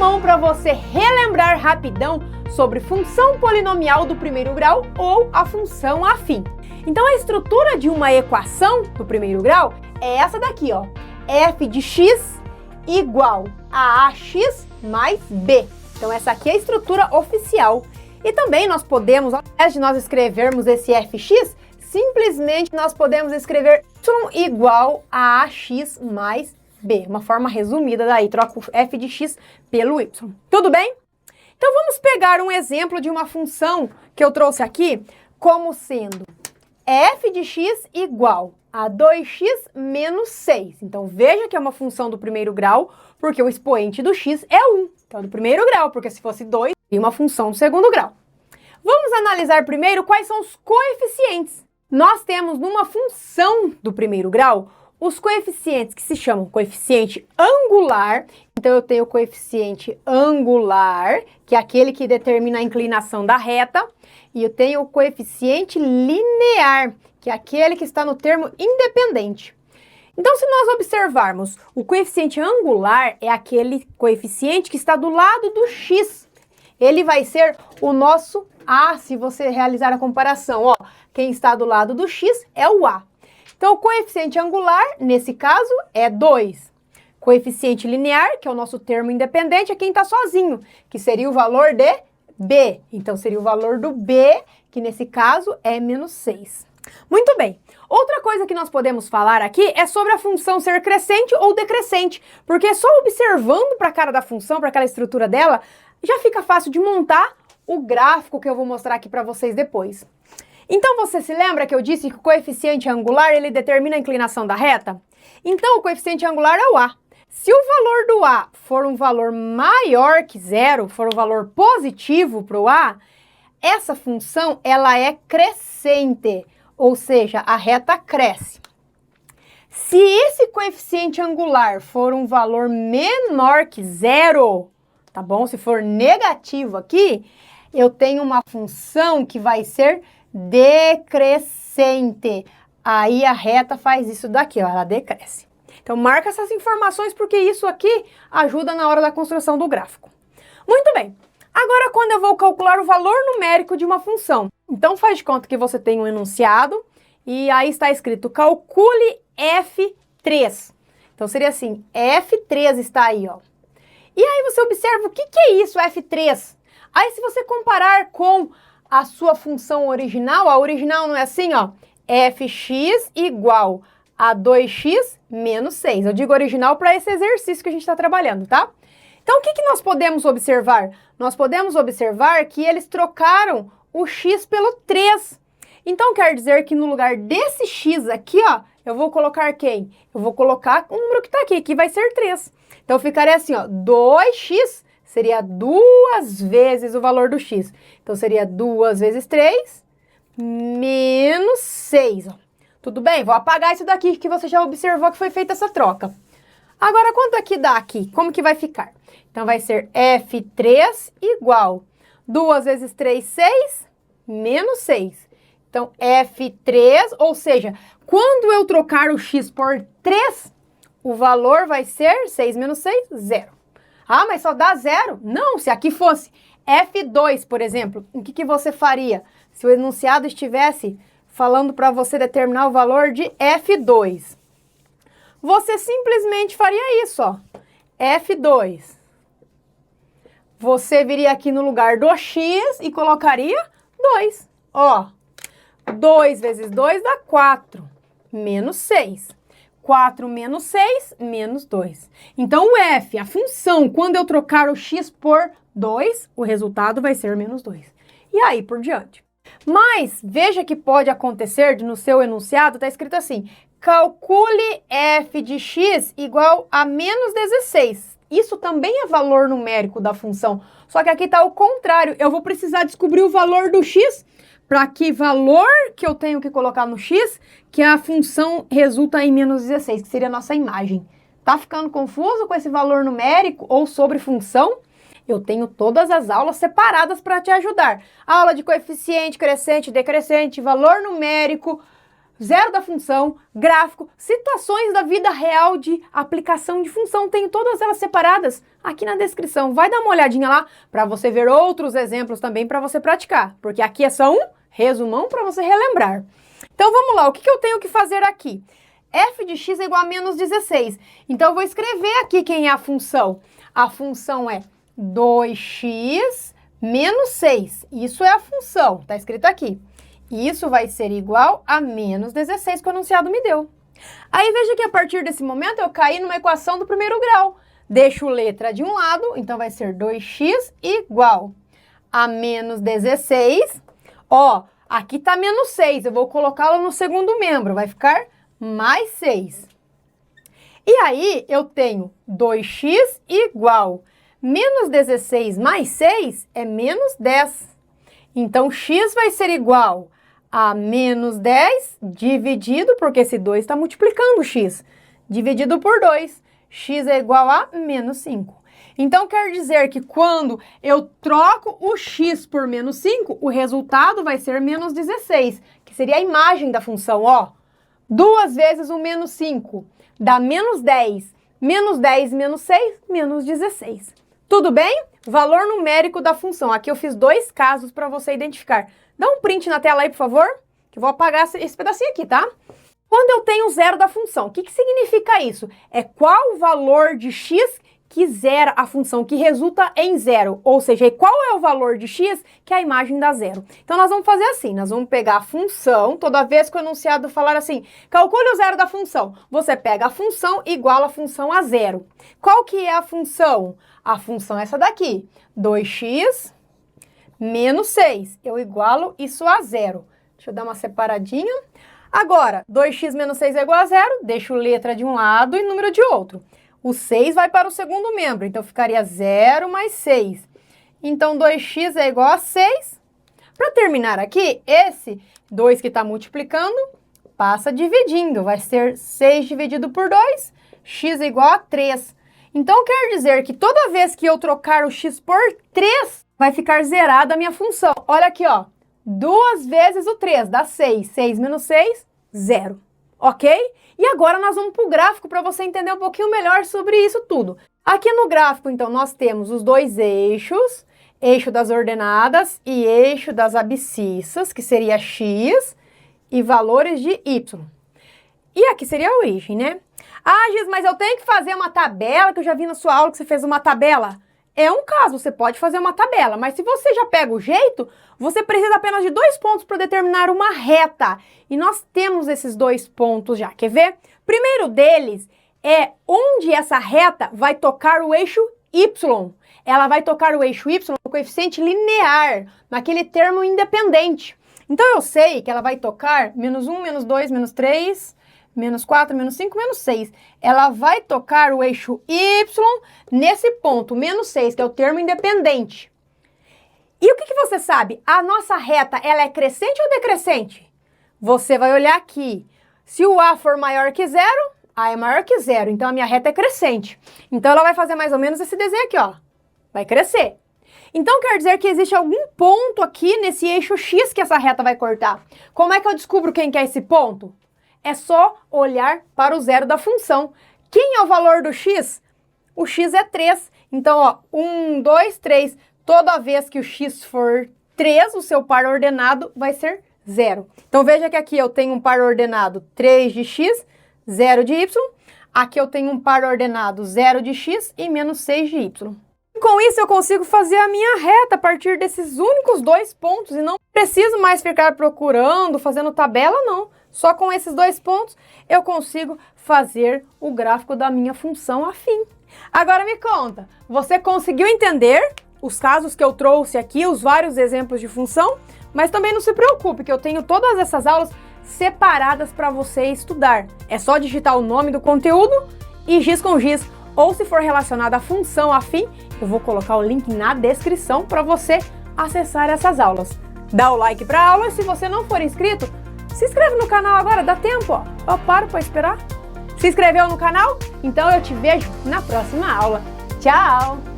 resumão para você relembrar rapidão sobre função polinomial do primeiro grau ou a função afim. Então a estrutura de uma equação do primeiro grau é essa daqui, ó. F de x igual a ax mais b. Então essa aqui é a estrutura oficial. E também nós podemos, ao invés de nós escrevermos esse fx, simplesmente nós podemos escrever y igual a ax mais b. Uma forma resumida daí, troca o f de x pelo y. Tudo bem? Então vamos pegar um exemplo de uma função que eu trouxe aqui como sendo f de x igual a 2x menos 6. Então veja que é uma função do primeiro grau, porque o expoente do x é 1. Então é do primeiro grau, porque se fosse 2, seria uma função do segundo grau. Vamos analisar primeiro quais são os coeficientes. Nós temos numa função do primeiro grau os coeficientes que se chamam coeficiente angular. Então eu tenho o coeficiente angular, que é aquele que determina a inclinação da reta, e eu tenho o coeficiente linear, que é aquele que está no termo independente. Então, se nós observarmos, o coeficiente angular é aquele coeficiente que está do lado do x. Ele vai ser o nosso A, se você realizar a comparação. Ó, quem está do lado do x é o A. Então, o coeficiente angular, nesse caso, é 2. Coeficiente linear, que é o nosso termo independente, é quem está sozinho, que seria o valor de b. Então, seria o valor do b, que nesse caso é menos 6. Muito bem. Outra coisa que nós podemos falar aqui é sobre a função ser crescente ou decrescente, porque só observando para a cara da função, para aquela estrutura dela, já fica fácil de montar o gráfico que eu vou mostrar aqui para vocês depois. Então, você se lembra que eu disse que o coeficiente angular, ele determina a inclinação da reta? Então, o coeficiente angular é o A. Se o valor do A for um valor maior que zero, for um valor positivo para o A, essa função, ela é crescente, ou seja, a reta cresce. Se esse coeficiente angular for um valor menor que zero, tá bom? Se for negativo aqui, eu tenho uma função que vai ser decrescente. Aí a reta faz isso daqui, ó, ela decresce. Então marca essas informações porque isso aqui ajuda na hora da construção do gráfico. Muito bem. Agora quando eu vou calcular o valor numérico de uma função. Então faz de conta que você tem um enunciado e aí está escrito calcule F3. Então seria assim, F3 está aí, ó. E aí você observa o que é isso, F3? Aí se você comparar com a sua função original, a original não é assim, ó, fx igual a 2x menos 6. Eu digo original para esse exercício que a gente está trabalhando, tá? Então, o que nós podemos observar? Nós podemos observar que eles trocaram o x pelo 3. Então, quer dizer que no lugar desse x aqui, ó, eu vou colocar quem? Eu vou colocar o número que está aqui, que vai ser 3. Então, ficaria assim, ó, 2x seria 2 vezes o valor do x. Então, seria 2 vezes 3 menos 6. Ó. Tudo bem? Vou apagar isso daqui que você já observou que foi feita essa troca. Agora, quanto é que dá aqui? Como que vai ficar? Então, vai ser F3 igual 2 vezes 3, 6, menos 6. Então, F3, ou seja, quando eu trocar o x por 3, o valor vai ser 6 menos 6, 0. Ah, mas só dá 0? Não, se aqui fosse F2, por exemplo, o que você faria? Se o enunciado estivesse falando para você determinar o valor de F2. Você simplesmente faria isso, ó. F2. Você viria aqui no lugar do x e colocaria 2. Ó, 2 vezes 2 dá 4, menos 6. 4 menos 6, menos 2. Então, o f, a função, quando eu trocar o x por 2, o resultado vai ser menos 2. E aí, por diante. Mas, veja que pode acontecer, no seu enunciado, está escrito assim, calcule f de x igual a menos 16. Isso também é valor numérico da função, só que aqui está o contrário. Eu vou precisar descobrir o valor do x, para que valor que eu tenho que colocar no x, que a função resulta em menos 16, que seria a nossa imagem. Tá ficando confuso com esse valor numérico ou sobre função? Eu tenho todas as aulas separadas para te ajudar. Aula de coeficiente crescente, decrescente, valor numérico, zero da função, gráfico, situações da vida real de aplicação de função. Tenho todas elas separadas aqui na descrição. Vai dar uma olhadinha lá para você ver outros exemplos também para você praticar, porque aqui é só um resumão para você relembrar. Então vamos lá, o que eu tenho que fazer aqui? F de x é igual a menos 16. Então eu vou escrever aqui quem é a função. A função é 2x menos 6. Isso é a função, tá escrito aqui. Isso vai ser igual a menos 16 que o enunciado me deu. Aí veja que a partir desse momento eu caí numa equação do primeiro grau. Deixo letra de um lado, então vai ser 2x igual a menos 16. Ó, aqui tá menos 6, eu vou colocá-lo no segundo membro, vai ficar mais 6. E aí eu tenho 2x igual menos 16 mais 6 é menos 10. Então x vai ser igual a menos 10 dividido, porque esse 2 está multiplicando x, dividido por 2. X é igual a menos 5. Então, quer dizer que quando eu troco o x por menos 5, o resultado vai ser menos 16, que seria a imagem da função, ó. 2 vezes o menos 5 dá menos 10, menos 10 menos 6, menos 16. Tudo bem? Valor numérico da função. Aqui eu fiz 2 casos para você identificar. Dá um print na tela aí, por favor, que eu vou apagar esse pedacinho aqui, tá? Quando eu tenho zero da função, o que significa isso? É qual o valor de x que zera a função, que resulta em zero. Ou seja, qual é o valor de x que a imagem dá zero. Então, nós vamos fazer assim, nós vamos pegar a função, toda vez que o enunciado falar assim, calcule o zero da função, você pega a função e iguala a função a zero. Qual que é a função? A função é essa daqui, 2x menos 6. Eu igualo isso a zero. Deixa eu dar uma separadinha. Agora, 2x menos 6 é igual a zero, deixo letra de um lado e número de outro. O 6 vai para o segundo membro, então ficaria 0 mais 6. Então, 2x é igual a 6. Para terminar aqui, esse 2 que está multiplicando, passa dividindo. Vai ser 6 dividido por 2, x é igual a 3. Então, quer dizer que toda vez que eu trocar o x por 3, vai ficar zerada a minha função. Olha aqui, ó. 2 vezes o 3 dá 6. 6 menos 6, 0. Ok? E agora nós vamos para o gráfico para você entender um pouquinho melhor sobre isso tudo. Aqui no gráfico, então, nós temos os dois eixos, eixo das ordenadas e eixo das abscissas, que seria x, e valores de y. E aqui seria a origem, né? Ah, Giz, mas eu tenho que fazer uma tabela, que eu já vi na sua aula que você fez uma tabela. É um caso, você pode fazer uma tabela, mas se você já pega o jeito, você precisa apenas de 2 pontos para determinar uma reta. E nós temos esses 2 pontos já, quer ver? Primeiro deles é onde essa reta vai tocar o eixo y. Ela vai tocar o eixo y no coeficiente linear, naquele termo independente. Então eu sei que ela vai tocar menos 1, menos 2, menos 3... menos 4, menos 5, menos 6. Ela vai tocar o eixo y nesse ponto, menos 6, que é o termo independente. E o que você sabe? A nossa reta, ela é crescente ou decrescente? Você vai olhar aqui. Se o A for maior que 0, A é maior que 0. Então, a minha reta é crescente. Então, ela vai fazer mais ou menos esse desenho aqui, ó. Vai crescer. Então, quer dizer que existe algum ponto aqui nesse eixo X que essa reta vai cortar. Como é que eu descubro quem que é esse ponto? É só olhar para o zero da função. Quem é o valor do x? O x é 3. Então, ó, 1, 2, 3. Toda vez que o x for 3, o seu par ordenado vai ser 0. Então, veja que aqui eu tenho um par ordenado 3 de x, 0 de y. Aqui eu tenho um par ordenado 0 de x e menos 6 de y. Com isso, eu consigo fazer a minha reta a partir desses únicos 2 pontos e não preciso mais ficar procurando, fazendo tabela, não. Só com esses 2 pontos eu consigo fazer o gráfico da minha função afim. Agora me conta, você conseguiu entender os casos que eu trouxe aqui, os vários exemplos de função? Mas também não se preocupe, que eu tenho todas essas aulas separadas para você estudar. É só digitar o nome do conteúdo e giz com giz. Ou se for relacionado à função afim, eu vou colocar o link na descrição para você acessar essas aulas. Dá o like para a aula e se você não for inscrito, se inscreve no canal agora, dá tempo, ó. Eu paro para esperar. Se inscreveu no canal? Então eu te vejo na próxima aula. Tchau!